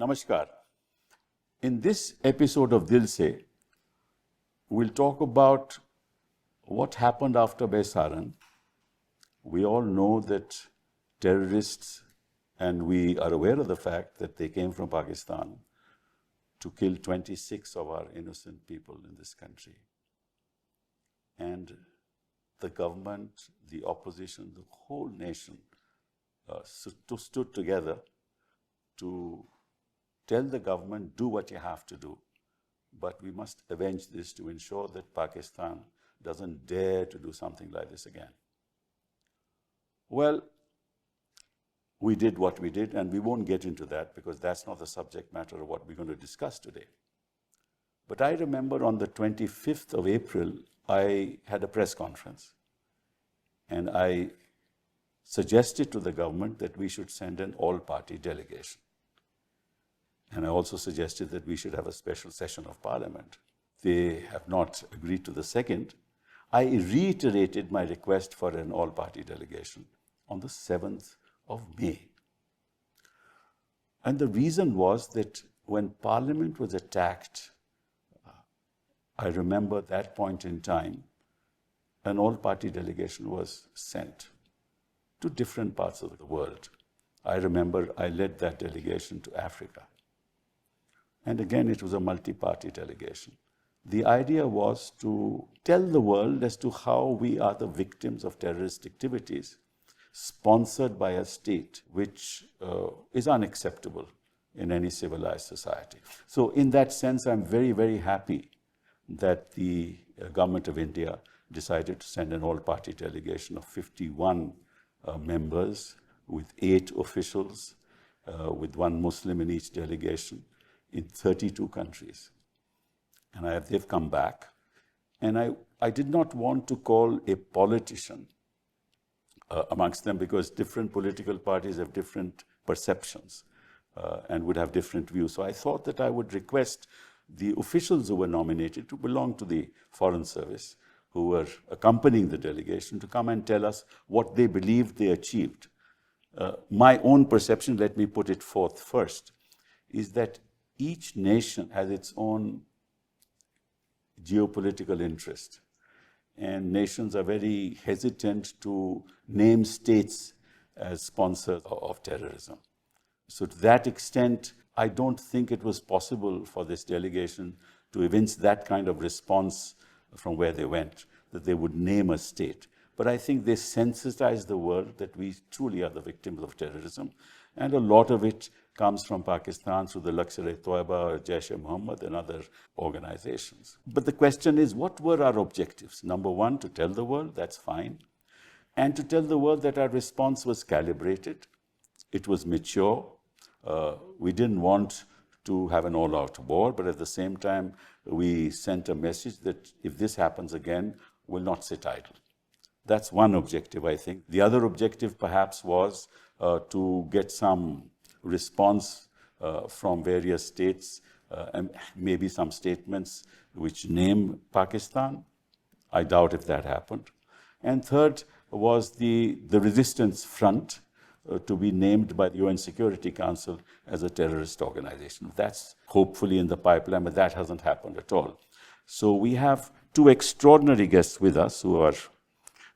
Namaskar. In this episode of Dil Se, we'll talk about what happened after Baisaran. We all know that terrorists, and we are aware of the fact that they came from Pakistan to kill 26 of our innocent people in this country. And the government, the opposition, the whole nation stood together to tell the government, do what you have to do, but we must avenge this to ensure that Pakistan doesn't dare to do something like this again. Well, we did what we did, and we won't get into that because that's not the subject matter of what we're going to discuss today. But I remember on the 25th of April, I had a press conference, and I suggested to the government that we should send an all-party delegation. And I also suggested that we should have a special session of Parliament. They have not agreed to the second. I reiterated my request for an all-party delegation on the 7th of May. And the reason was that when Parliament was attacked, I remember at that point in time, an all-party delegation was sent to different parts of the world. I remember I led that delegation to Africa. And again, it was a multi-party delegation. The idea was to tell the world as to how we are the victims of terrorist activities sponsored by a state which is unacceptable in any civilized society. So in that sense, I'm very, very happy that the government of India decided to send an all-party delegation of 51 members with 8 officials, with 1 Muslim in each delegation, in 32 countries. And they've come back. And I did not want to call a politician amongst them because different political parties have different perceptions and would have different views. So I thought that I would request the officials who were nominated to belong to the Foreign Service, who were accompanying the delegation, to come and tell us what they believed they achieved. My own perception, let me put it forth first, is that each nation has its own geopolitical interest. And nations are very hesitant to name states as sponsors of terrorism. So to that extent, I don't think it was possible for this delegation to evince that kind of response from where they went, that they would name a state. But I think they sensitized the world that we truly are the victims of terrorism. And a lot of it comes from Pakistan through the Lashkar-e-Toiba or Jaish-e-Mohammed and other organizations. But the question is, what were our objectives? Number one, to tell the world, that's fine. And to tell the world that our response was calibrated, it was mature. We didn't want to have an all-out war, but at the same time, we sent a message that if this happens again, we'll not sit idle. That's one objective, I think. The other objective, perhaps, was to get some response from various states and maybe some statements which name Pakistan. I doubt if that happened. And third was the resistance front to be named by the UN Security Council as a terrorist organization. That's hopefully in the pipeline, but that hasn't happened at all. So we have 2 extraordinary guests with us who are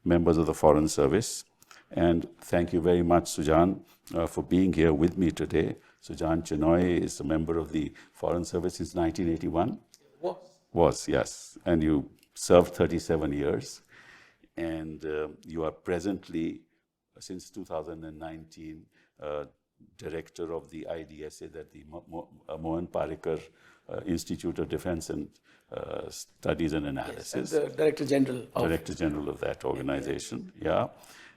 members of the Foreign Service. And thank you very much, Sujan, for being here with me today. Sujan Chenoy is a member of the Foreign Service since 1981. Was, yes. And you served 37 years. And you are presently, since 2019, director of the IDSA, that the Mohan Parikar Institute of Defense and Studies and Analysis. Yes, and the Director General. Director General of that organization, yeah.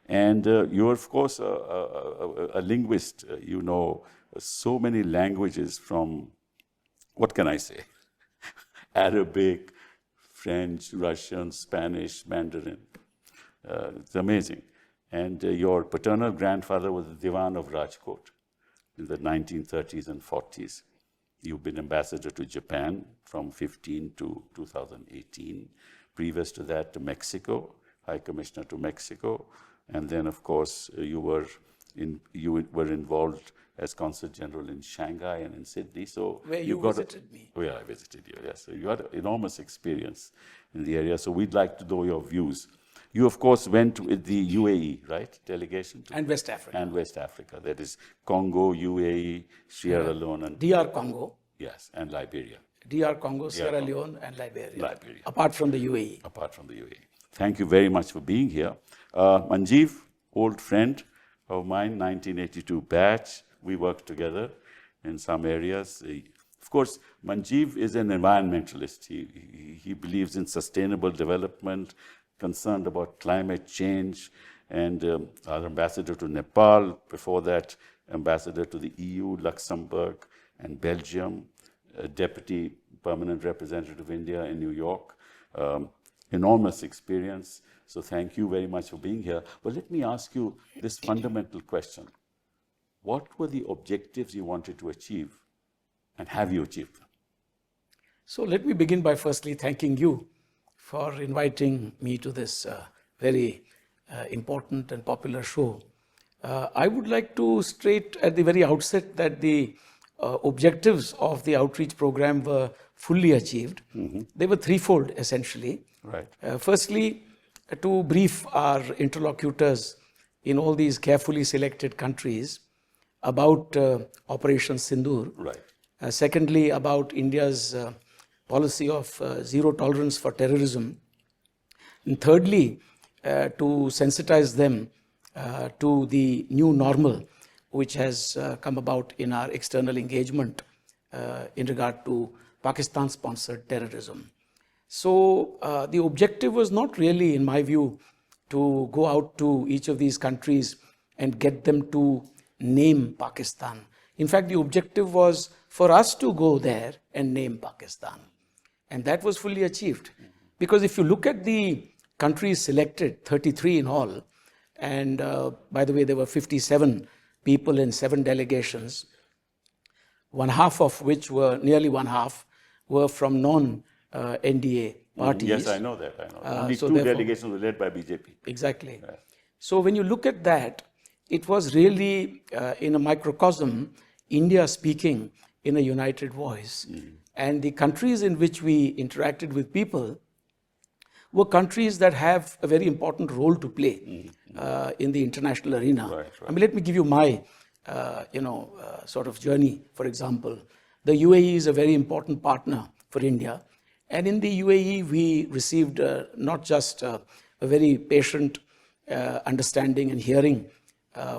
And you're, of course, a linguist. You know so many languages from, what can I say? Arabic, French, Russian, Spanish, Mandarin. It's amazing. And your paternal grandfather was the Diwan of Rajkot in the 1930s and 40s. You've been ambassador to Japan from 15 to 2018. Previous to that, to Mexico, High Commissioner to Mexico. And then, of course, you were involved as Consul General in Shanghai and in Sydney. So where you visited me. Oh, yeah, I visited you, yes. So you had enormous experience in the area. So we'd like to know your views. You, of course, went with the UAE, right? Delegation? And West Africa. And West Africa. That is Congo, UAE, Sierra Leone. And DR Congo. Yes, and Liberia. DR Congo, Sierra Leone, and Liberia. Liberia. Apart from the UAE. Apart from the UAE. Thank you very much for being here. Manjeev, old friend of mine, 1982 batch. We worked together in some areas. Of course, Manjeev is an environmentalist. He believes in sustainable development, concerned about climate change, and our ambassador to Nepal, before that, ambassador to the EU, Luxembourg, and Belgium, deputy permanent representative of India in New York. Enormous experience. So thank you very much for being here. But let me ask you this fundamental question. What were the objectives you wanted to achieve, and have you achieved them? So let me begin by firstly thanking you for inviting me to this very important and popular show. I would like to state at the very outset that the objectives of the outreach program were fully achieved. They were threefold, essentially. Right. Firstly, to brief our interlocutors in all these carefully selected countries about Operation Sindoor. Right. Secondly, about India's policy of zero tolerance for terrorism. And thirdly, to sensitize them to the new normal which has come about in our external engagement in regard to Pakistan-sponsored terrorism. So the objective was not really, in my view, to go out to each of these countries and get them to name Pakistan. In fact, the objective was for us to go there and name Pakistan. And that was fully achieved. Because if you look at the countries selected, 33 in all, and by the way, there were 57 people in 7 delegations, nearly one half were from non-NDA parties. Yes, I know that. Only so 2 delegations were led by BJP. Exactly. Yes. So when you look at that, it was really, in a microcosm, India speaking in a united voice. And the countries in which we interacted with people were countries that have a very important role to play in the international arena. Right. I mean, let me give you my, sort of journey. For example, the UAE is a very important partner for India. And in the UAE, we received not just a very patient understanding and hearing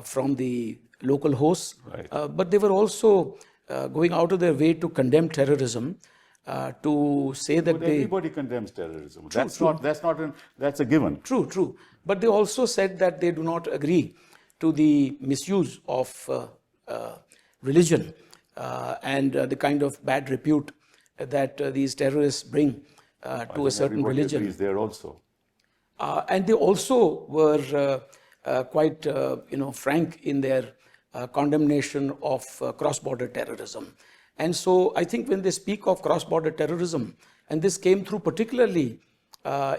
from the local hosts, right. But they were also going out of their way to condemn terrorism, to say that everybody condemns terrorism. That's a given. True. But they also said that they do not agree to the misuse of religion and the kind of bad repute that these terrorists bring to a certain religion. Agrees there also. And they also were quite frank in their condemnation of cross-border terrorism. And so I think when they speak of cross-border terrorism, and this came through particularly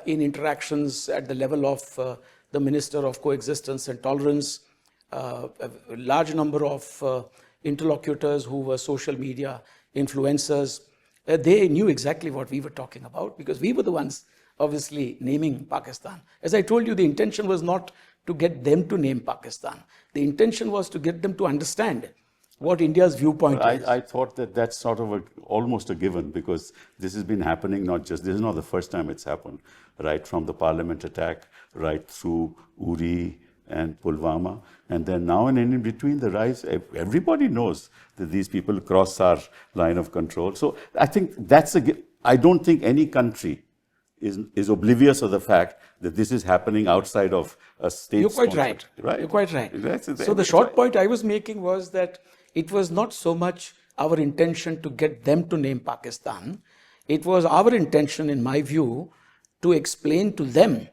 in interactions at the level of the Minister of Coexistence and Tolerance, a large number of interlocutors who were social media influencers, they knew exactly what we were talking about, because we were the ones obviously naming Pakistan. As I told you, the intention was not to get them to name Pakistan. The intention was to get them to understand what India's viewpoint is. I thought that that's sort of almost a given, because this has been happening this is not the first time it's happened, right from the parliament attack, right through Uri and Pulwama, and then now and in between the rise, everybody knows that these people cross our line of control. So I think I don't think any country is oblivious of the fact that this is happening outside of a state. You're quite right. You're quite right. So the short point I was making was that it was not so much our intention to get them to name Pakistan. It was our intention, in my view, to explain to them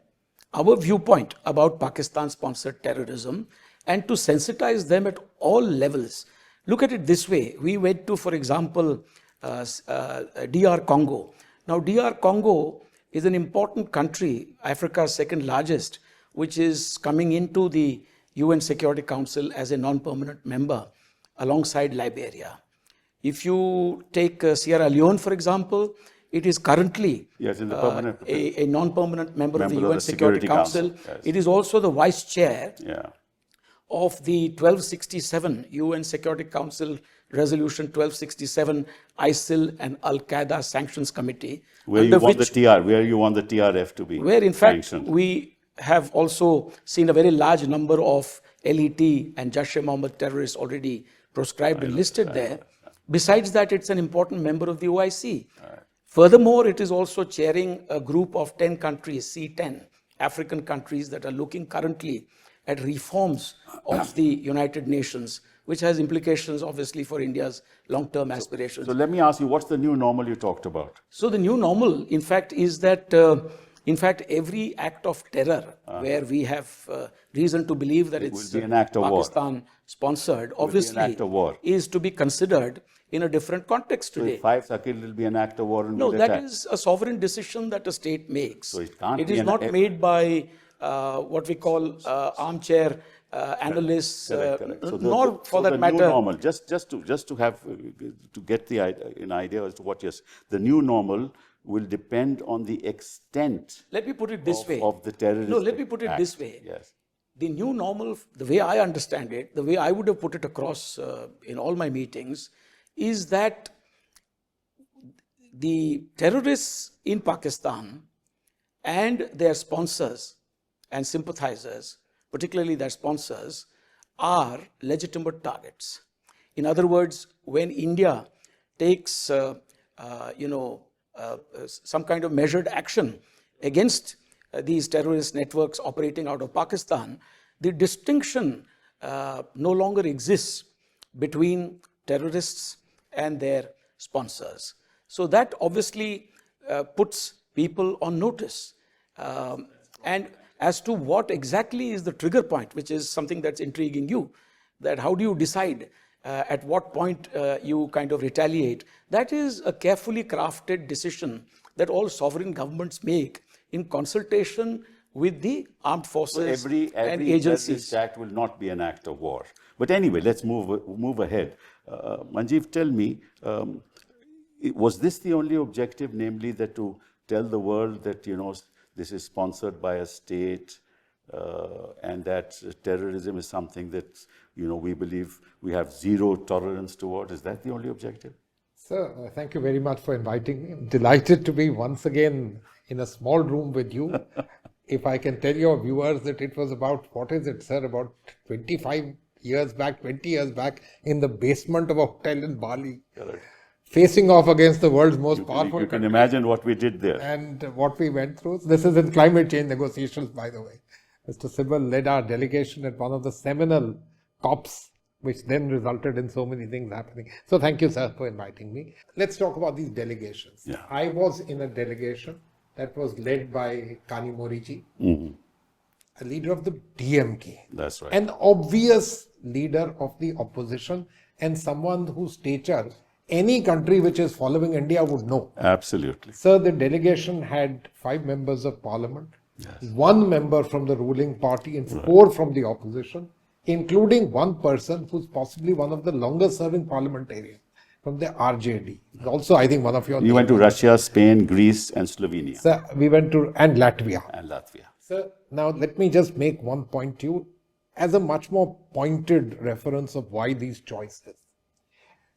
our viewpoint about Pakistan-sponsored terrorism and to sensitize them at all levels. Look at it this way. We went to, for example, DR Congo. Now, DR Congo is an important country, Africa's second largest, which is coming into the UN Security Council as a non-permanent member alongside Liberia. If you take Sierra Leone, for example, it is currently Yes, in the permanent a non-permanent member of the member UN Security Council. Yes. It is also the vice chair Yeah. of the 1267 UN Security Council Resolution 1267 ISIL and Al-Qaeda Sanctions Committee, Where you want the TRF to be where in fact sanctioned. we have also seen a very large number of LET and Jaish-e-Mohammed terrorists already proscribed and listed there. Besides that, it's an important member of the OIC. Furthermore, it is also chairing a group of 10 countries, C10, African countries that are looking currently at reforms of the United Nations, which has implications obviously for India's long-term aspirations. So let me ask you, what's the new normal you talked about? So the new normal, in fact, is that, every act of terror where we have reason to believe that it's an act of war. Pakistan-sponsored, an obviously, act of war. is to be considered in a different context today. If 5 Sakil will be an act of war and No, we'll that attack. is a sovereign decision that a state makes. So it can't It be is an- not made by what we call armchair analysts, Correct. So nor for the that new matter. normal, just to have to get an idea as to what yes, the new normal will depend on the extent Let me put it this way. of the terrorist. No, let me put it act. this way. Yes. The new normal, the way I understand it, the way I would have put it across in all my meetings, is that the terrorists in Pakistan and their sponsors and sympathizers, particularly their sponsors, are legitimate targets. In other words, when India takes, some kind of measured action against these terrorist networks operating out of Pakistan, the distinction no longer exists between terrorists and their sponsors. So that obviously puts people on notice. And as to what exactly is the trigger point, which is something that's intriguing you, that how do you decide at what point you kind of retaliate, that is a carefully crafted decision that all sovereign governments make in consultation with the armed forces Every and agencies. terrorist act will not be an act of war. But anyway, let's move ahead. Manjeev, tell me, was this the only objective, namely that to tell the world that this is sponsored by a state and that terrorism is something that we believe we have zero tolerance toward? Is that the only objective? Sir, thank you very much for inviting me. I'm delighted to be once again in a small room with you. If I can tell your viewers that it was about, what is it, sir, about 20 years back in the basement of a hotel in Bali. Correct. Facing off against the world's most powerful You can country. imagine what we did there. And what we went through. This is in climate change negotiations, by the way. Mr. Sibal led our delegation at one of the seminal COPs, which then resulted in so many things happening. So thank you, sir, for inviting me. Let's talk about these delegations. Yeah. I was in a delegation that was led by Kani Moriji, a leader of the DMK. That's right. An obvious leader of the opposition and someone whose stature any country which is following India would know. Absolutely. Sir, the delegation had 5 members of parliament, 1 member from the ruling party and 4 from the opposition, including 1 person who's possibly one of the longest serving parliamentarians from the RJD. Also, I think one of your... You went to Russia, Spain, Greece and Slovenia. Sir, we went to... and Latvia. And Latvia. Sir, now let me just make one point to you as a much more pointed reference of why these choices.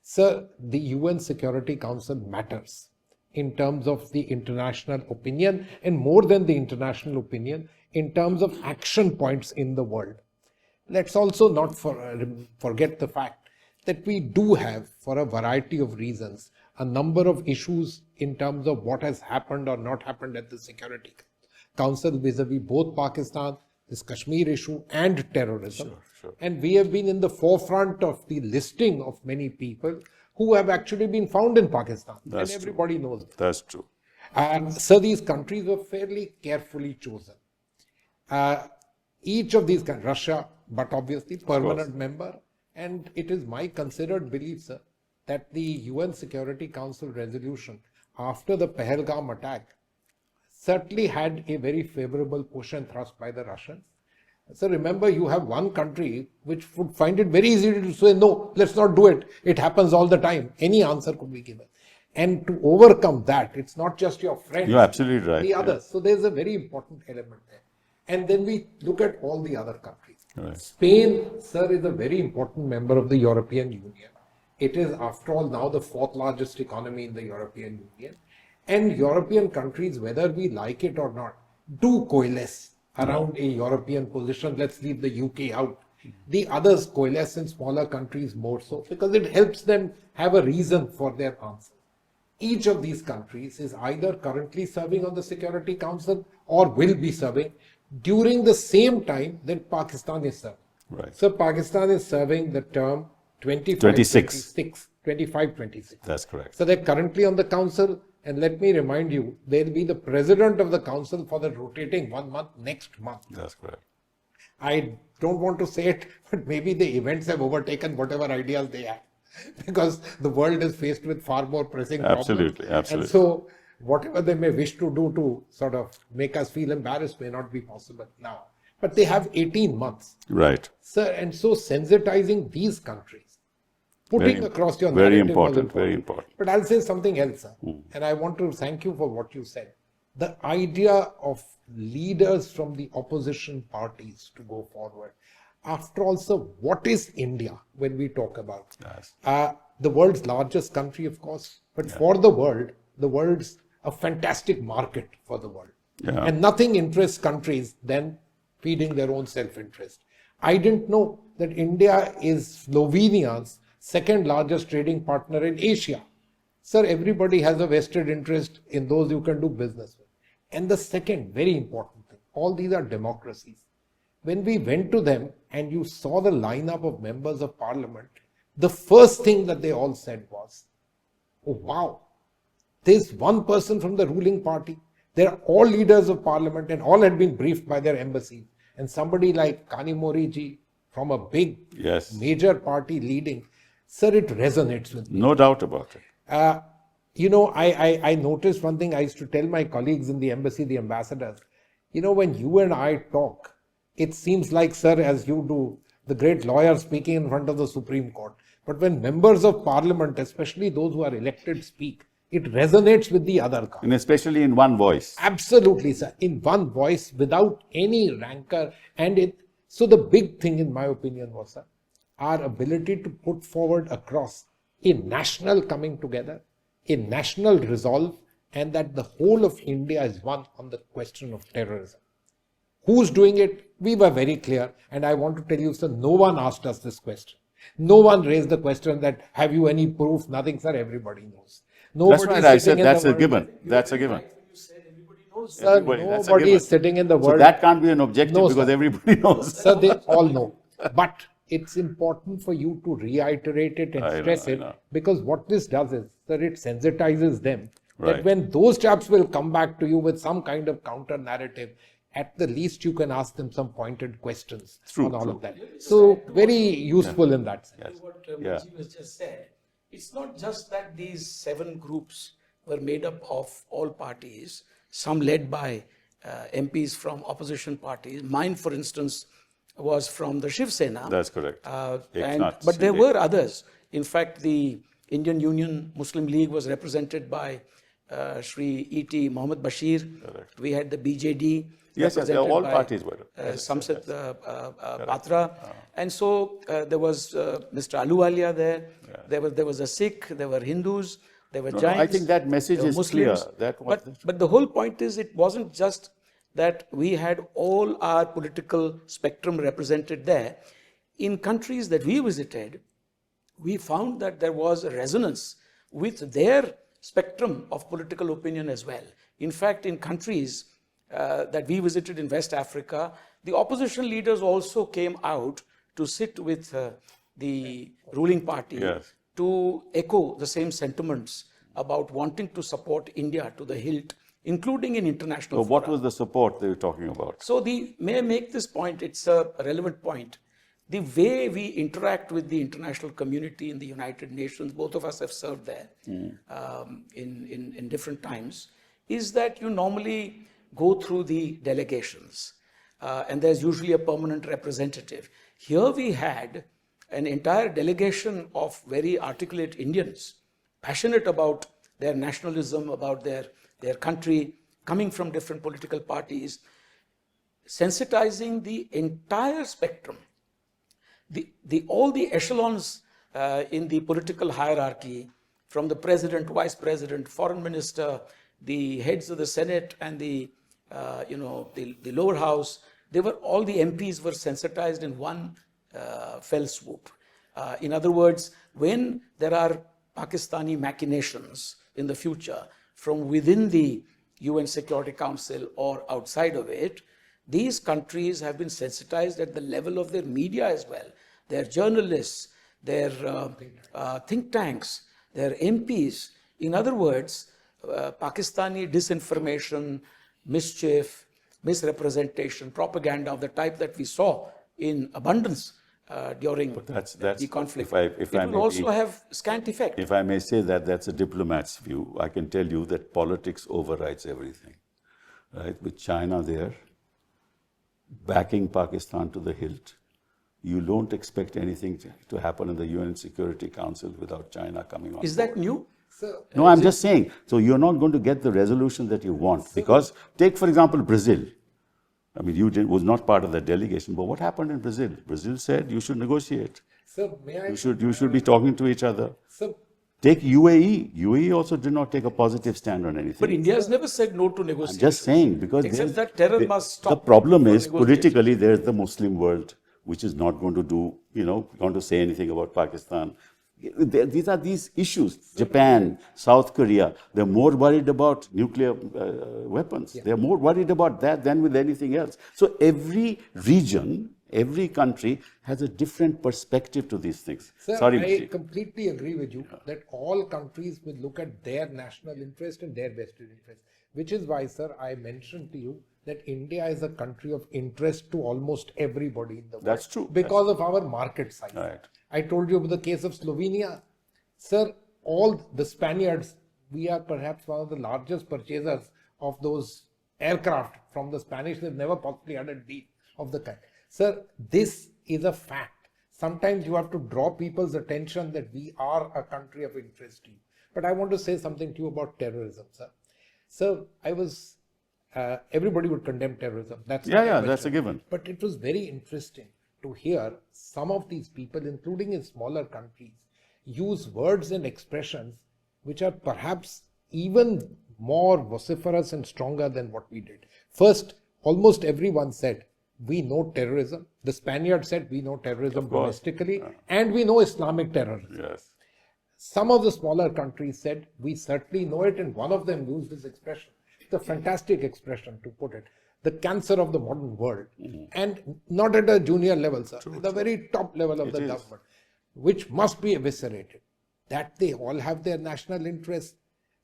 Sir, the UN Security Council matters in terms of the international opinion and more than the international opinion in terms of action points in the world. Let's also not forget the fact that we do have, for a variety of reasons, a number of issues in terms of what has happened or not happened at the Security Council vis-a-vis both Pakistan, this Kashmir issue and terrorism. Sure. And we have been in the forefront of the listing of many people who have actually been found in Pakistan. That's and everybody knows it. That's true. And so these countries were fairly carefully chosen. Each of these countries, Russia, but obviously permanent member, and it is my considered belief, sir, that the UN Security Council resolution after the Pahalgam attack certainly had a very favorable push and thrust by the Russians. So remember, you have one country which would find it very easy to say, no, let's not do it. It happens all the time. Any answer could be given. And to overcome that, it's not just your friends. You're absolutely right. The others. So there's a very important element there. And then we look at all the other countries. Right. Spain, sir, is a very important member of the European Union. It is, after all, now the fourth largest economy in the European Union. And European countries, whether we like it or not, do coalesce around a European position. Let's leave the UK out. The others coalesce in smaller countries more so because it helps them have a reason for their answer. Each of these countries is either currently serving on the Security Council or will be serving during the same time that Pakistan is serving. Right. So Pakistan is serving the term 26. 25-26. That's correct. So they're currently on the council, and let me remind you, they'll be the president of the council for the rotating 1 month next month. That's correct. I don't want to say it, but maybe the events have overtaken whatever ideas they have, because the world is faced with far more pressing problems. Absolutely. And so whatever they may wish to do to sort of make us feel embarrassed may not be possible now. But they have 18 months. Right. Sir, and so sensitizing these countries, putting across your very narrative was important, very important. But I'll say something else, sir. And I want to thank you for what you said. The idea of leaders from the opposition parties to go forward. After all, sir, what is India when we talk about? Yes. The world's largest country, of course, but for the world's a fantastic market for the world. Yeah. And nothing interests countries than feeding their own self-interest. I didn't know that India is Slovenia's second largest trading partner in Asia. Sir, everybody has a vested interest in those you can do business with. And the second very important thing, all these are democracies. When we went to them and you saw the lineup of members of parliament, the first thing that they all said was, oh wow, there's one person from the ruling party. They're all leaders of parliament and all had been briefed by their embassies. And somebody like Kanimori ji from a big, major party leading, sir, it resonates with me. No doubt about it. I noticed one thing I used to tell my colleagues in the embassy, the ambassadors, when you and I talk, it seems like, sir, as you do, the great lawyer speaking in front of the Supreme Court. But when members of parliament, especially those who are elected, speak, it resonates with the other guy. And especially in one voice. Absolutely, sir. In one voice, without any rancor. So the big thing, in my opinion, was, sir, our ability to put forward across a national coming together, a national resolve, and that the whole of India is one on the question of terrorism. Who's doing it? We were very clear. And I want to tell you, sir, no one asked us this question. No one raised the question that, have you any proof? Nothing, sir. Everybody knows. That's right. I said that's a given. That's a given. You said everybody knows. Sir, nobody is sitting in the world. So that can't be an objective because everybody knows. Sir, they all know. But it's important for you to reiterate it and stress it, because what this does is that it sensitizes them that when those chaps will come back to you with some kind of counter narrative, at the least you can ask them some pointed questions on all of that. So very useful in that sense. What Manji has just said, it's not just that these 7 groups were made up of all parties, some led by MPs from opposition parties. Mine, for instance, was from the Shiv Sena. That's correct. But there were others. In fact, the Indian Union Muslim League was represented by Shri E.T. Mohammad Bashir. Correct. We had the BJD. Yes, all parties were. Samsit Patra. And so there was Mr. Ahluwalia there. Yeah. There was a Sikh, there were Hindus, there were Jains. I think that message is Muslims. Clear. But the whole point is, it wasn't just that we had all our political spectrum represented there. In countries that we visited, we found that there was a resonance with their spectrum of political opinion as well. In fact, in countries that we visited in West Africa, the opposition leaders also came out to sit with the ruling party to echo the same sentiments about wanting to support India to the hilt, including in international fora. What was the support they were talking about? So may I make this point? It's a relevant point. The way we interact with the international community in the United Nations, both of us have served there in different times, is that you normally go through the delegations. and there's usually a permanent representative. Here we had an entire delegation of very articulate Indians, passionate about their nationalism, about their country, coming from different political parties, sensitizing the entire spectrum, all the echelons in the political hierarchy, from the president, vice president, foreign minister, the heads of the Senate and the lower house. All the MPs were sensitized in one fell swoop. In other words, when there are Pakistani machinations in the future from within the UN Security Council or outside of it, these countries have been sensitized at the level of their media as well, their journalists, their think tanks, their MPs. In other words, Pakistani disinformation, mischief, misrepresentation, propaganda of the type that we saw in abundance during the conflict. If it I will may also have scant effect. If I may say that, that's a diplomat's view. I can tell you that politics overrides everything. Right? With China there, backing Pakistan to the hilt, you don't expect anything to happen in the UN Security Council without China coming on Is board. that new? No, I'm just saying. So you're not going to get the resolution that you want. Because take, for example, Brazil. I mean, was not part of that delegation, but what happened in Brazil? Brazil said you should negotiate. Sir, may I? You should be talking to each other. Sir, take UAE. UAE also did not take a positive stand on anything. But India has never said no to negotiation. I'm just saying, because except that terror must stop. The problem is, politically, there's the Muslim world, which is not going to do, going to say anything about Pakistan. These are these issues. Japan, South Korea, they're more worried about nuclear weapons. Yeah. They're more worried about that than with anything else. So every region, every country has a different perspective to these things. Sir, Sorry, I completely agree with you that all countries will look at their national interest and their vested interest. Which is why, sir, I mentioned to you that India is a country of interest to almost everybody in the world. That's true. Because of our market size. Right. I told you about the case of Slovenia. Sir, all the Spaniards, we are perhaps one of the largest purchasers of those aircraft from the Spanish. They've never possibly had a deal of the kind. Sir, this is a fact. Sometimes you have to draw people's attention that we are a country of interest to you. But I want to say something to you about terrorism, sir. So everybody would condemn terrorism. That's that's a given. But it was very interesting to hear some of these people, including in smaller countries, use words and expressions which are perhaps even more vociferous and stronger than what we did. First, almost everyone said, we know terrorism. The Spaniards said, we know terrorism domestically, and we know Islamic terrorism. Yes. Some of the smaller countries said, we certainly know it, and one of them used this expression. It's a fantastic expression, to put it. The cancer of the modern world. And not at a junior level, sir. At the very top level of the government, which must be eviscerated. That they all have their national interests.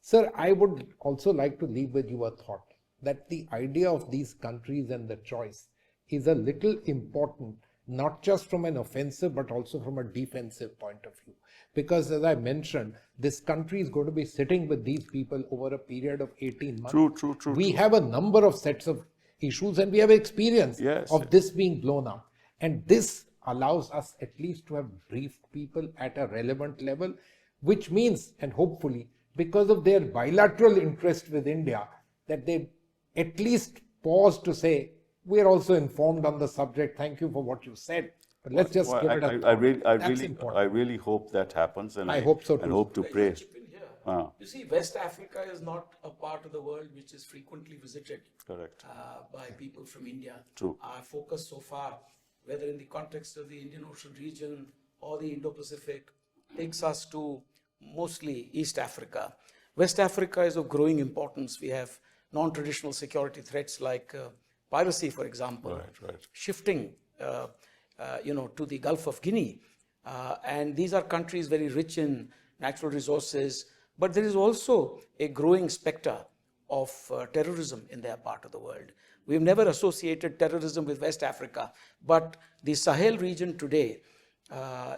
Sir, I would also like to leave with you a thought that the idea of these countries and the choice is a little important, not just from an offensive, but also from a defensive point of view. Because as I mentioned, this country is going to be sitting with these people over a period of 18 months. True. We have a number of sets of issues and we have experience of this being blown up. And this allows us at least to have briefed people at a relevant level, which means, and hopefully, because of their bilateral interest with India, that they at least pause to say, we are also informed on the subject. Thank you for what you said. But let's just give it a thought. I really hope that happens, and I hope so too. And hope to pray. You see, West Africa is not a part of the world which is frequently visited by people from India. True. Our focus so far, whether in the context of the Indian Ocean region or the Indo-Pacific, takes us to mostly East Africa. West Africa is of growing importance. We have non-traditional security threats like piracy, for example, shifting to the Gulf of Guinea. And these are countries very rich in natural resources, but there is also a growing specter of terrorism in their part of the world. We've never associated terrorism with West Africa, but the Sahel region today,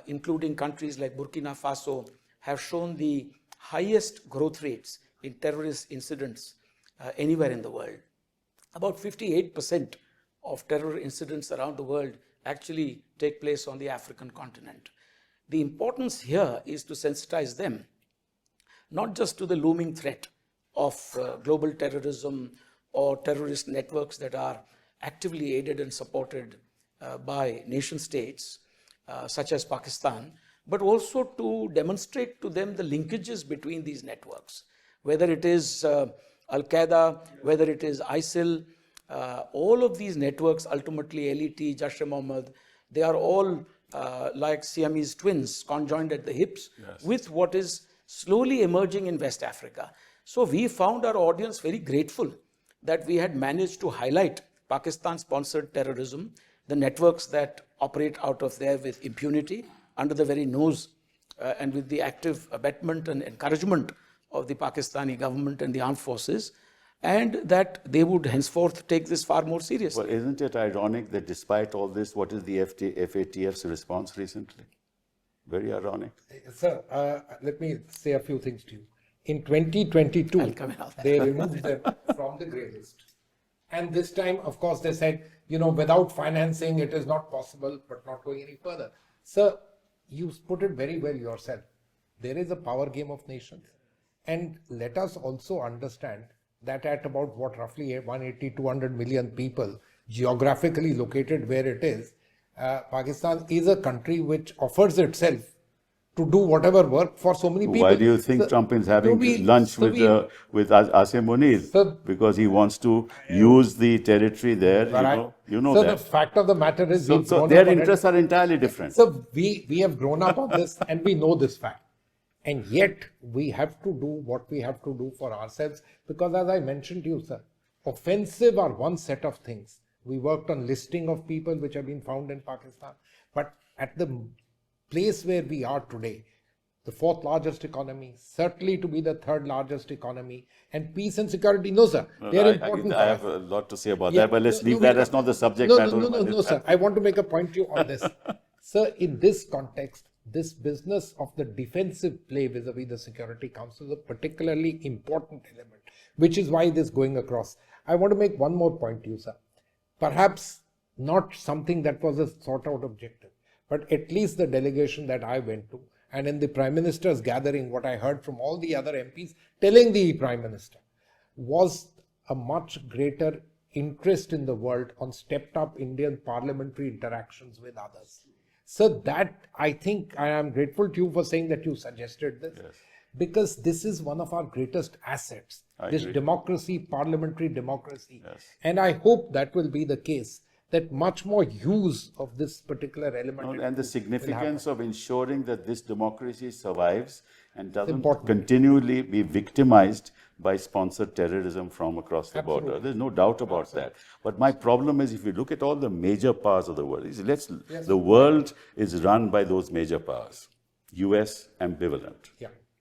including countries like Burkina Faso, have shown the highest growth rates in terrorist incidents anywhere in the world. About 58% of terror incidents around the world actually take place on the African continent. The importance here is to sensitize them not just to the looming threat of global terrorism or terrorist networks that are actively aided and supported by nation states such as Pakistan, but also to demonstrate to them the linkages between these networks, whether it is Al-Qaeda, whether it is ISIL, all of these networks, ultimately LET, Jaish-e-Mohammed, they are all like Siamese twins, conjoined at the hips, with what is slowly emerging in West Africa. So we found our audience very grateful that we had managed to highlight Pakistan-sponsored terrorism, the networks that operate out of there with impunity, under the very nose and with the active abetment and encouragement of the Pakistani government and the armed forces, and that they would henceforth take this far more seriously. Well, isn't it ironic that despite all this, what is the FATF's response recently? Very ironic. Sir, let me say a few things to you. In 2022, they removed them from the grey list. And this time, of course, they said, without financing, it is not possible, but not going any further. Sir, you put it very well yourself. There is a power game of nations. And let us also understand that at about roughly 180, 200 million people, geographically located where it is, Pakistan is a country which offers itself to do whatever work for so many people. Why do you think Trump is having lunch with Asim Munir? Because he wants to use the territory there. You know that. So the fact of the matter is, so their interests are entirely different. So we have grown up on this and we know this fact. And yet we have to do what we have to do for ourselves, because as I mentioned to you, sir, offensive are one set of things. We worked on listing of people which have been found in Pakistan. But at the place where we are today, the fourth largest economy, certainly to be the third largest economy, and peace and security, no sir, they are important. I have a lot to say about that, but let's leave that. That's not the subject matter. No, sir. I want to make a point to you on this. Sir, in this context, this business of the defensive play vis-a-vis the Security Council is a particularly important element, which is why this is going across. I want to make one more point to you, sir. Perhaps not something that was a sought out objective, but at least the delegation that I went to, and in the Prime Minister's gathering, what I heard from all the other MPs telling the Prime Minister was a much greater interest in the world on stepped up Indian parliamentary interactions with others. So that, I think, I am grateful to you for saying that you suggested this, because this is one of our greatest assets, this democracy, parliamentary democracy. And I hope that will be the case, that much more use of this particular element. And the significance of ensuring that this democracy survives and doesn't continually be victimized by sponsored terrorism from across the border. There's no doubt about that. But my problem is, if you look at all the major powers of the world, the world is run by those major powers. US ambivalent,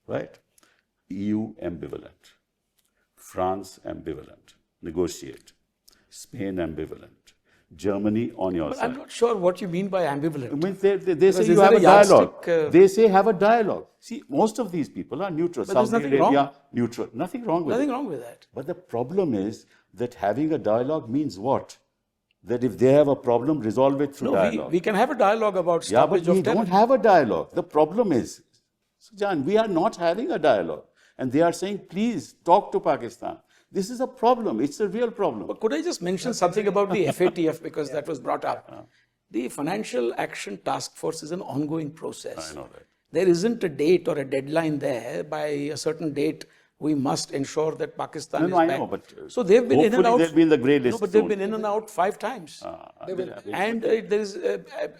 right? EU ambivalent, France ambivalent, negotiate, Spain ambivalent, Germany on your side. I'm not sure what you mean by ambivalent. I mean, they say you have a dialogue. They say have a dialogue. See, most of these people are neutral. But Saudi Arabia, neutral. Nothing wrong with Nothing wrong with that. But the problem is that having a dialogue means what? That if they have a problem, resolve it through dialogue. We can have a dialogue about stoppage of terror. We don't have a dialogue. The problem is, Sujan, we are not having a dialogue. And they are saying, please talk to Pakistan. This is a problem. It's a real problem. But could I just mention something about the FATF, because that was brought up. The Financial Action Task Force is an ongoing process. I know that. There isn't a date or a deadline there. By a certain date, we must ensure that Pakistan is back. I know, but so they've been in and out. They'll be in the grey list. No, but they've been in and out 5 times. And there is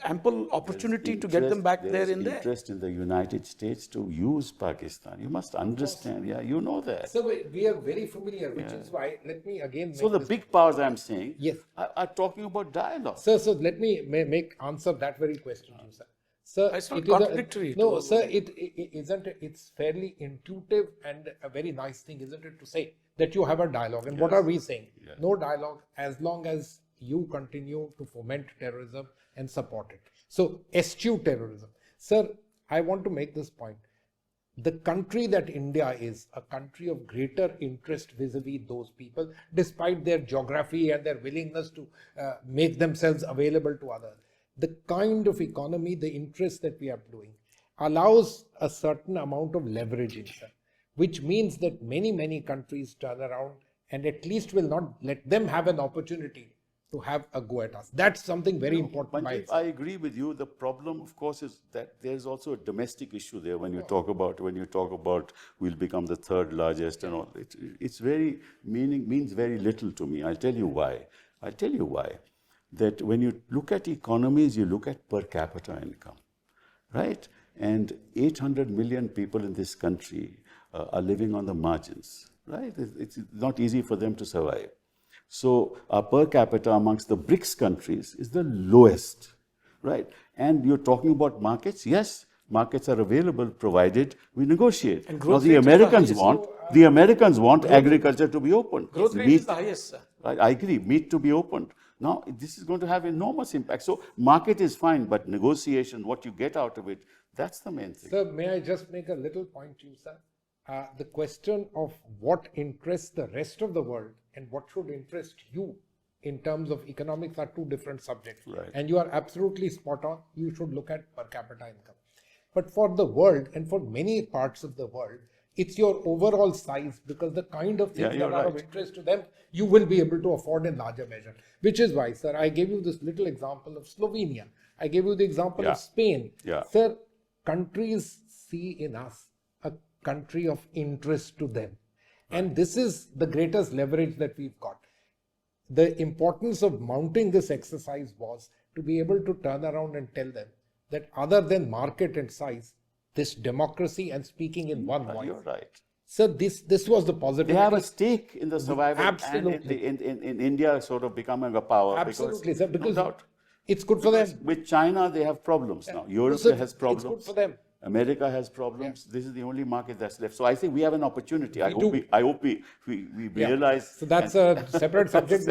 ample opportunity to get them back there in there. There's interest in the United States to use Pakistan. You must understand. Yeah, you know that. So we are very familiar, which is why, let me again So the big powers I'm saying are talking about dialogue. Sir, so let me answer that very question to you, sir. Sir, it's not contradictory. No, sir, it's fairly intuitive and a very nice thing, isn't it, to say that you have a dialogue. And what are we saying? No dialogue as long as you continue to foment terrorism and support it. So eschew terrorism. Sir, I want to make this point. the country that India is, a country of greater interest vis-a-vis those people, despite their geography and their willingness to make themselves available to others. The kind of economy, the interest that we are doing, allows a certain amount of leverage in that, which means that many countries turn around and at least will not let them have an opportunity to have a go at us. That's something very important. Manjeet, I agree with you. The problem, of course, is that there's also a domestic issue there. When you talk about we'll become the third largest and all, it's very means very little to me. I'll tell you why. That when you look at economies, you look at per capita income, right? And 800 million people in this country are living on the margins, right? It's not easy for them to survive. So our per capita amongst the BRICS countries is the lowest, right? And you're talking about markets. Yes, markets are available provided we negotiate. Now the Americans want agriculture to be open. Growth rate is the highest, sir. Right, I agree, meat to be opened. Now this is going to have enormous impact. So market is fine, but negotiation, what you get out of it, that's the main thing. Sir, may I just make a little point to you, sir? The question of what interests the rest of the world and what should interest you in terms of economics are two different subjects. Right. And you are absolutely spot on. You should look at per capita income. But for the world and for many parts of the world, it's your overall size, because the kind of things that are of interest to them, you will be able to afford in larger measure. Which is why, sir, I gave you this little example of Slovenia. I gave you the example of Spain. Sir, countries see in us a country of interest to them. And this is the greatest leverage that we've got. The importance of mounting this exercise was to be able to turn around and tell them that other than market and size, this democracy and speaking in one voice. You're right. So this was the positive. They have a stake in the survival. Absolutely. And in India sort of becoming a power. Absolutely, sir. Because no doubt. It's good for them. With China, they have problems now. Europe has problems. It's good for them. America has problems. This is the only market that's left. So I think we have an opportunity. I hope we realize. So that's a separate subject.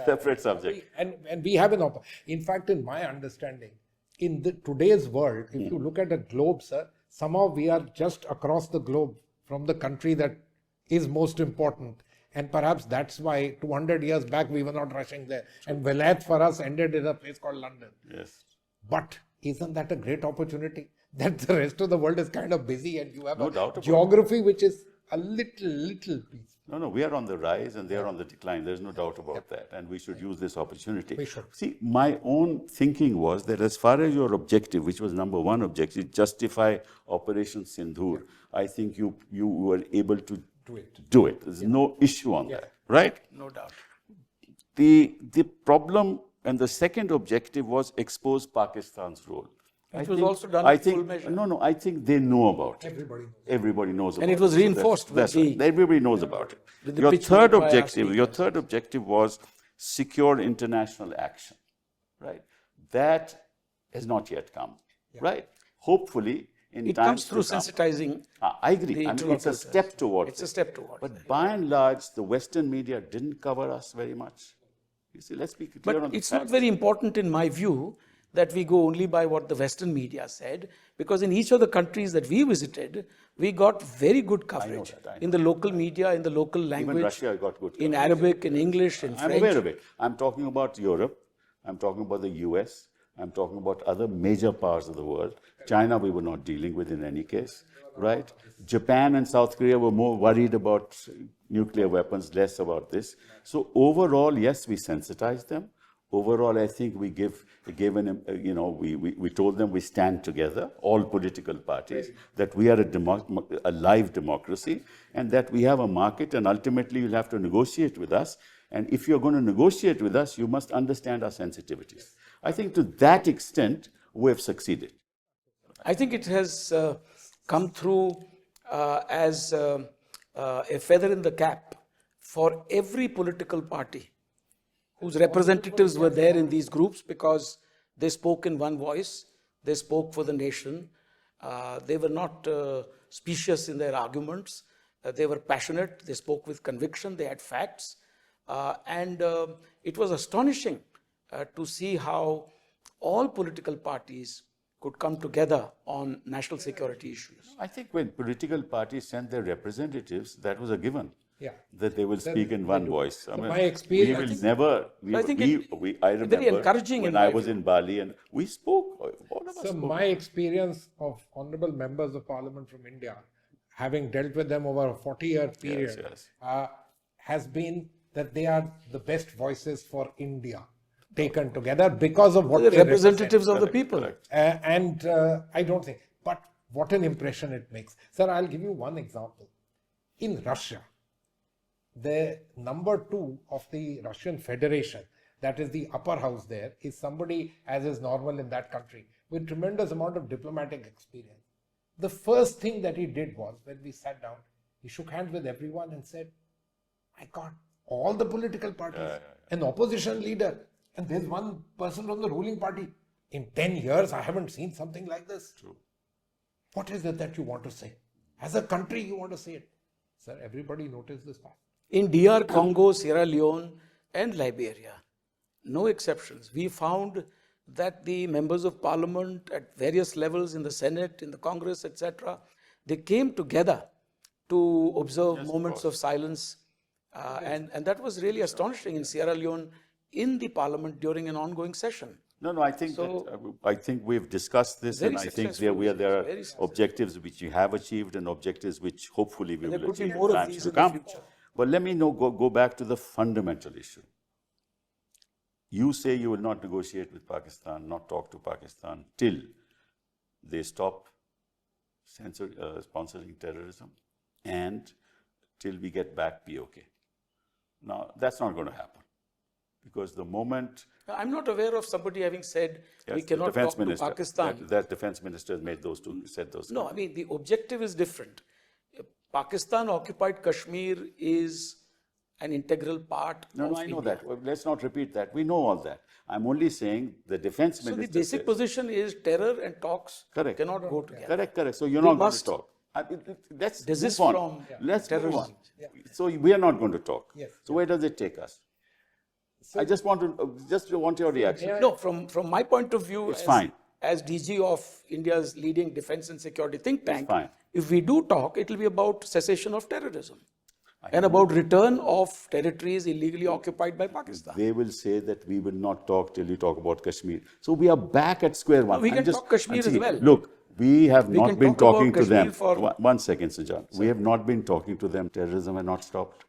Separate subject. And we have an opportunity. In fact, in my understanding, in today's world, if you look at a globe, sir, somehow we are just across the globe from the country that is most important. And perhaps that's why 200 years back we were not rushing there. And Vilayat for us ended in a place called London. Yes. But isn't that a great opportunity? That the rest of the world is kind of busy and you have a geography which is a little piece. No, we are on the rise and they are on the decline. There's no doubt about that. And we should use this opportunity. We should. See, my own thinking was that as far as your objective, which was number one objective, justify Operation Sindoor, I think you were able to do it. There's no issue on that, right? No doubt. The problem and the second objective was expose Pakistan's role. It was also done in full measure. No, I think they know about it. Everybody knows about it. And it was reinforced. Everybody knows about it. Your third objective was secure international action, right? That has not yet come, right? Hopefully, in time it comes through sensitizing. I agree. I mean, it's a step towards it. It's a step towards But by and large, the Western media didn't cover us very much. You see, let's be clear on But the it's not very important in my view that we go only by what the Western media said, because in each of the countries that we visited, we got very good coverage in the local media, in the local language. Even Russia got good coverage. In Arabic, in English, in French. I'm aware of it. I'm talking about Europe. I'm talking about the US. I'm talking about other major powers of the world. China we were not dealing with in any case, right? Japan and South Korea were more worried about nuclear weapons, less about this. So overall, yes, we sensitized them. Overall, I think we we told them we stand together, all political parties, that we are a live democracy and that we have a market and ultimately you'll have to negotiate with us. And if you're going to negotiate with us, you must understand our sensitivities. I think to that extent, we have succeeded. I think it has come through as a feather in the cap for every political party whose representatives were there in these groups, because they spoke in one voice, they spoke for the nation, they were not specious in their arguments, they were passionate, they spoke with conviction, they had facts, and it was astonishing to see how all political parties could come together on national security issues. I think when political parties send their representatives, that was a given. Yeah. That they will speak in one voice. I mean, my experience- we will never. I think I remember very encouraging when in I my was view. in Bali and we spoke. All of us So spoke. my experience of honorable members of parliament from India, having dealt with them over a 40-year period, yes. has been that they are the best voices for India taken together because of what The they representatives of the Correct, people. correct. and I don't think, but what an impression it makes. Sir, I'll give you one example. In Russia, the number 2 of the Russian Federation, that is the upper house there, is somebody, as is normal in that country, with tremendous amount of diplomatic experience. The first thing that he did was, when we sat down, he shook hands with everyone and said, my God, all the political parties, an opposition leader, and there's one person from the ruling party. In 10 years, I haven't seen something like this. True. What is it that you want to say? As a country, you want to say it. Sir, everybody noticed this fact. In DR Congo, Sierra Leone, and Liberia, no exceptions, we found that the members of parliament at various levels in the Senate, in the Congress, etc., they came together to observe moments of silence. And that was really astonishing in Sierra Leone, in the parliament during an ongoing session. No, I think I think we've discussed this, Very and I think successful, there are very successful. objectives which we have achieved and objectives which hopefully we there will could be achieve more in of times these to in the come. future. But let me go back to the fundamental issue. You say you will not negotiate with Pakistan, not talk to Pakistan till they stop sponsoring terrorism and till we get back POK. Now, that's not going to happen because the moment I'm not aware of somebody having said we the cannot defense talk to minister, Pakistan. that defense minister made said those. No, I mean, the objective is different. Pakistan occupied Kashmir is an integral part No, of I know India. that. Well, let's not repeat that. We know all that. I'm only saying the defense So the minister. basic said- position is terror and talks Correct. cannot go together. Correct. So you're We not going must to talk. Let's desist move on. from Let's move on. terrorism. So we are not going to talk. Yes. So where does it take us? I just want your reaction. No, from my point of view, It's fine. as DG of India's leading defense and security think tank, fine. if we do talk, it will be about cessation of terrorism and about return of territories illegally occupied by Pakistan. They will say that we will not talk till you talk about Kashmir. So we are back at square one. we can I'm talk Kashmir I'm as well. Look, we have We not can been talk about talking to them. Kashmir for- One second, Sujan. We have not been talking to them. Terrorism has not stopped.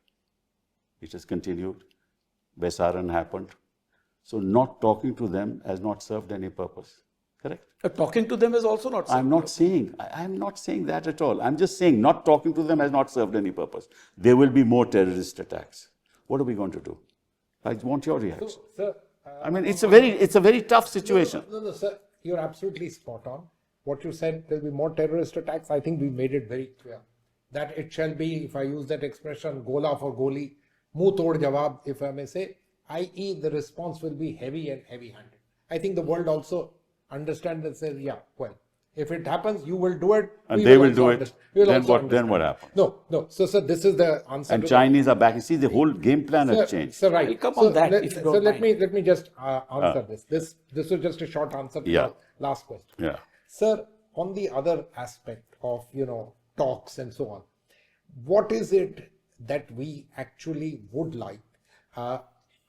It has continued. Besaran happened. So not talking to them has not served any purpose. Correct? Talking to them is also not I'm not saying that at all. I'm just saying not talking to them has not served any purpose. There will be more terrorist attacks. What are we going to do? I want your reaction. Sir, I mean, it's a very tough situation. No, sir, you're absolutely spot on. What you said, there'll be more terrorist attacks. I think we made it very clear that it shall be, if I use that expression, gola for goli, muh tod jawab, if I may say, i.e. the response will be heavy and heavy-handed. I think the world also understands and says, yeah, well, if it happens, you will do it. And we they will do also it. understand. We will Then also what understand. happens? No. So, sir, this is the answer. And to Chinese are back. You see, the whole game plan Sir, has changed. Sir, right. I'll come on that if you don't let mind. me just answer this. This was just a short answer to Yeah. the last question. Yeah. Sir, on the other aspect of talks and so on, what is it that we actually would like?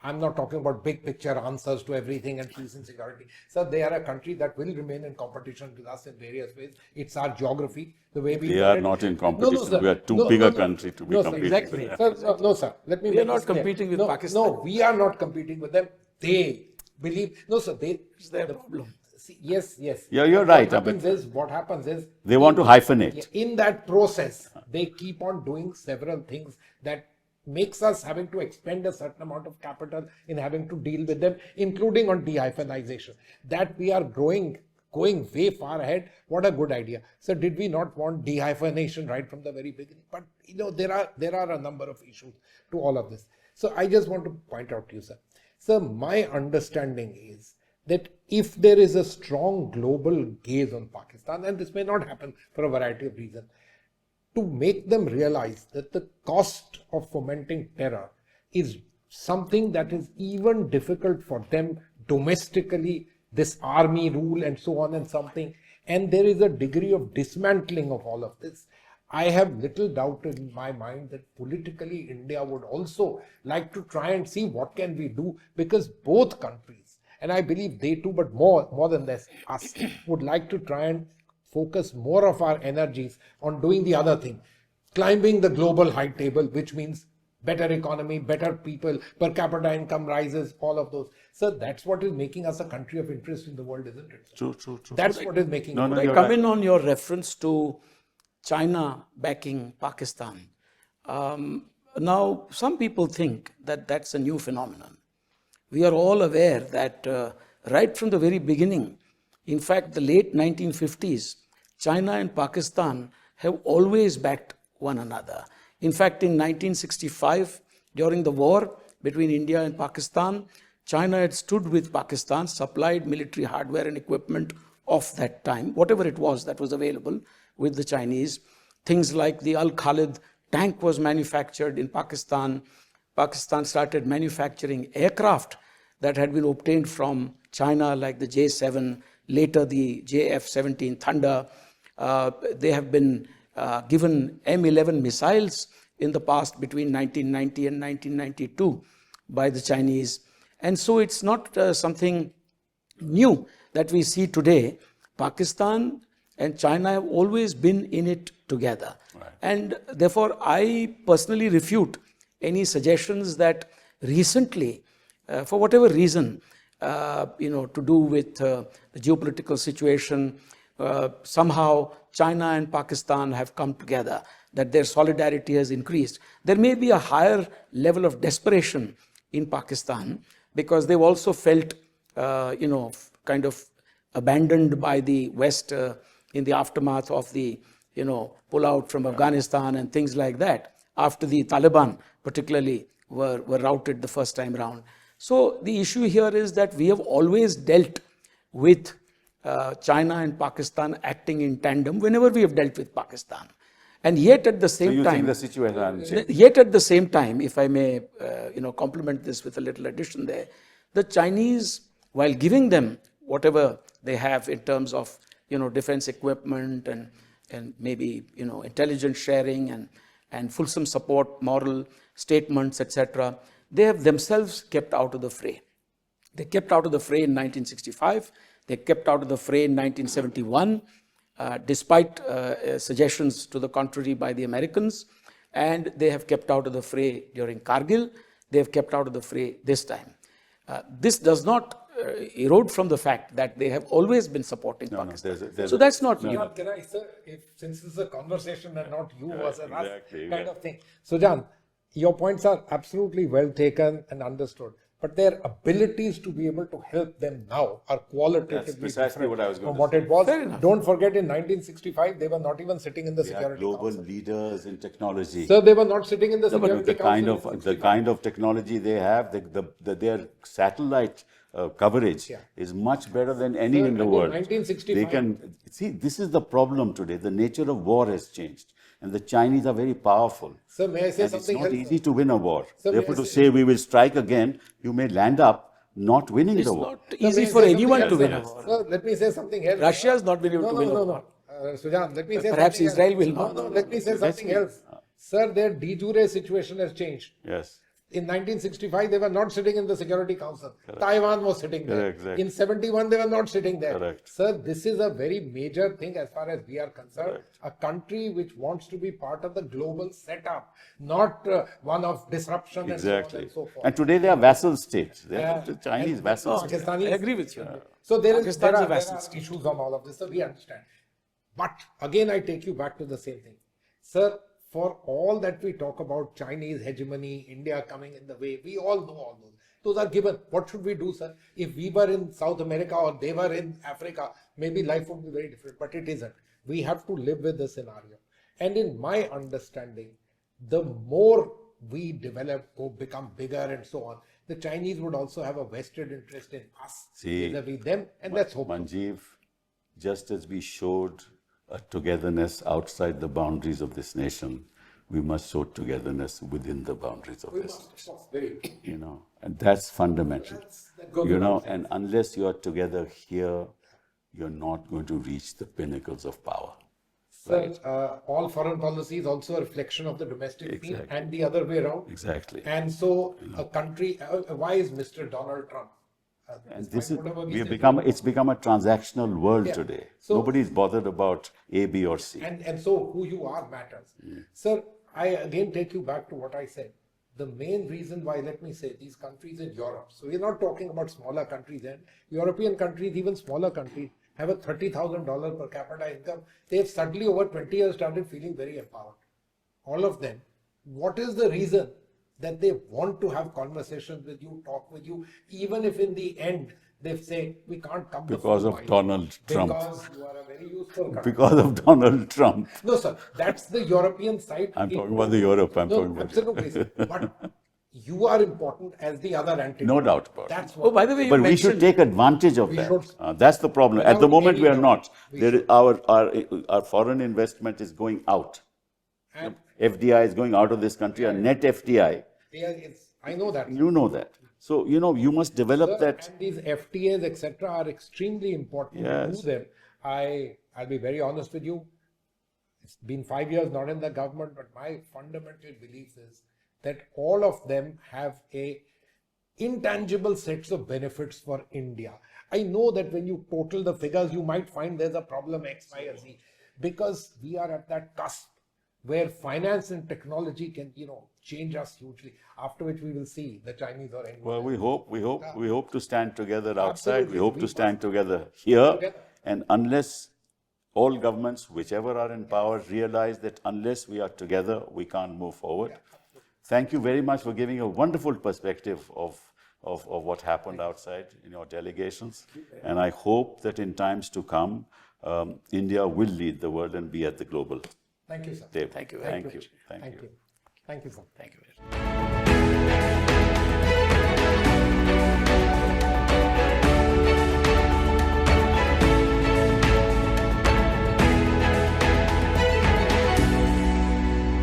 I'm not talking about big picture answers to everything and peace and security. Sir, they are a country that will remain in competition with us in various ways. It's our geography, the way we. They look are at it. not in No, competition. sir. We are too big a country to be No, sir, competing exactly. with them. Sir, no, sir. Let me. We make are not this clear. competing with No, Pakistan. No, we are not competing with them. They believe. No, sir. It's their problem. See, yes. Yeah, you're But right, What happens is They want to hyphenate. in that process, they keep on doing several things that makes us having to expend a certain amount of capital in having to deal with them, including on de-hyphenization. That we are going way far ahead. What a good idea. So did we not want de-hyphenation right from the very beginning? But there are a number of issues to all of this. So I just want to point out to you, sir. Sir, my understanding is that if there is a strong global gaze on Pakistan, and this may not happen for a variety of reasons, to make them realize that the cost of fomenting terror is something that is even difficult for them domestically this army rule and so on and something. And there is a degree of dismantling of all of this. I have little doubt in my mind that politically India would also like to try and see what can we do, because both countries, and I believe they too, but more than this, us, would like to try and focus more of our energies on doing the other thing, climbing the global height table, which means better economy, better people, per capita income rises, all of those. So that's what is making us a country of interest in the world, isn't it? True. That's what is making No, it. no, I you're come right. in on your reference to China backing Pakistan. Now, some people think that that's a new phenomenon. We are all aware that right from the very beginning, in fact, the late 1950s, China and Pakistan have always backed one another. In fact, in 1965, during the war between India and Pakistan, China had stood with Pakistan, supplied military hardware and equipment of that time, whatever it was that was available with the Chinese. Things like the Al Khalid tank was manufactured in Pakistan. Pakistan started manufacturing aircraft that had been obtained from China, like the J-7, later the JF-17 Thunder. They have been given M11 missiles in the past between 1990 and 1992 by the Chinese. And so it's not something new that we see today. Pakistan and China have always been in it together. Right. And therefore, I personally refute any suggestions that recently, for whatever reason, to do with the geopolitical situation, somehow China and Pakistan have come together, that their solidarity has increased. There may be a higher level of desperation in Pakistan because they've also felt, kind of abandoned by the West in the aftermath of the, pullout from Afghanistan and things like that, after the Taliban particularly were routed the first time round. So the issue here is that we have always dealt with China and Pakistan acting in tandem whenever we have dealt with Pakistan. And yet at the So same you time, think the situation hasn't changed? yet at the same time, if I may, complement this with a little addition there, the Chinese, while giving them whatever they have in terms of, defense equipment and maybe, intelligence sharing and fulsome support, moral statements, etc., they have themselves kept out of the fray. They kept out of the fray in 1965. They kept out of the fray in 1971. Despite suggestions to the contrary by the Americans, and they have kept out of the fray during Kargil. They have kept out of the fray this time. This does not erode from the fact that they have always been supporting Pakistan. So that's not new. Can I, sir, since this is a conversation and not you versus us exactly. kind of thing. Sujan, your points are absolutely well taken and understood. But their abilities to be able to help them now are qualitatively That's precisely different what I was going from to what say. it was. Fair enough. Don't forget, in 1965, they were not even sitting in the They are Security global Council. leaders in technology. So they were not sitting in the Security the kind Council. of the kind of technology they have, their satellite coverage is much better than any Sir, in the and in world. 1965 They can see. This is the problem today. The nature of war has changed, and the Chinese are very powerful. Sir, may I say And something it's not else? easy to win a war. Sir, may Therefore, I to say- say we will strike again, you may land up not winning It's the war. not Sir, easy may I for say anyone something to win else, a war. Sir, let me say something else. Russia has not been able to win a war. Sujan, let me say Perhaps something Israel else. will not. No, let me say something see. else. Sir, their de jure situation has changed. Yes. In 1965, they were not sitting in the Security Council. Taiwan was sitting there. Correct, exactly. In 71, they were not sitting there. Correct. Sir, this is a very major thing as far as we are concerned. A country which wants to be part of the global setup, not one of disruption and so on Exactly. and so forth. And today they are vassal states. They are the Chinese vassal states. I agree with you. So there Pakistan's a are vassal state. issues on all of this, so we understand. But again, I take you back to the same thing. Sir, for all that we talk about Chinese hegemony, India coming in the way, we all know all those. Those are given. What should we do, sir? If we were in South America or they were in Africa, maybe life would be very different, but it isn't. We have to live with the scenario. And in my understanding, the more we develop, become bigger and so on, the Chinese would also have a vested interest in us, See, vis-a-vis them, and let's hope. Manjeev, just as we showed a togetherness outside the boundaries of this nation, we must show togetherness within the boundaries of We this. must, of course, very. And that's fundamental. That goes without saying. And unless you are together here, you're not going to reach the pinnacles of power. Sir, all foreign policy is also a reflection of the domestic scene and the other way around. Exactly. And so a country, why is Mr. Donald Trump? And this is, whatever we have say, it's become a transactional world today. So- Nobody is bothered about A, B, or C. and so who you are matters. Sir, I again take you back to what I said. The main reason why, let me say, these countries in Europe, so we're not talking about smaller countries, and European countries, even smaller countries, have a $30,000 per capita income. They've suddenly over 20 years started feeling very empowered. All of them. What is the reason that they want to have conversations with you, talk with you, even if in the end they say, we can't come the Because full of mile Donald Trump. Because you are a very useful country. Because of Donald Trump. No, sir, that's the European side. I'm talking about the Europe. I'm talking about absolutely, sir. But you are important as the other entity. No doubt about it. That's Oh, what. by the way, you But we mentioned should take advantage of that. should. That's the problem. At the Without moment, any we are doubt, not. we There is our foreign investment is going out. And FDI is going out of this country. Our net FDI, I know that. you know that. So, you must develop Sir, that. and these FTAs, etc., are extremely important to Yes. do them. I'll be very honest with you. It's been 5 years not in the government, but my fundamental belief is that all of them have a intangible sets of benefits for India. I know that when you total the figures, you might find there's a problem X, Y, or Z, because we are at that cusp where finance and technology can, change us hugely. After which we will see the Chinese or anyone. Well, we hope to stand together outside. Absolutely. We hope We to stand must. together here. Together. And unless all governments, whichever are in power, realize that unless we are together, we can't move forward. Thank you very much for giving a wonderful perspective of what happened outside in your delegations. And I hope that in times to come, India will lead the world and be at the global Thank you, sir. table. Thank you very Thank you. Thank you. Thank you, sir. Thank you very much.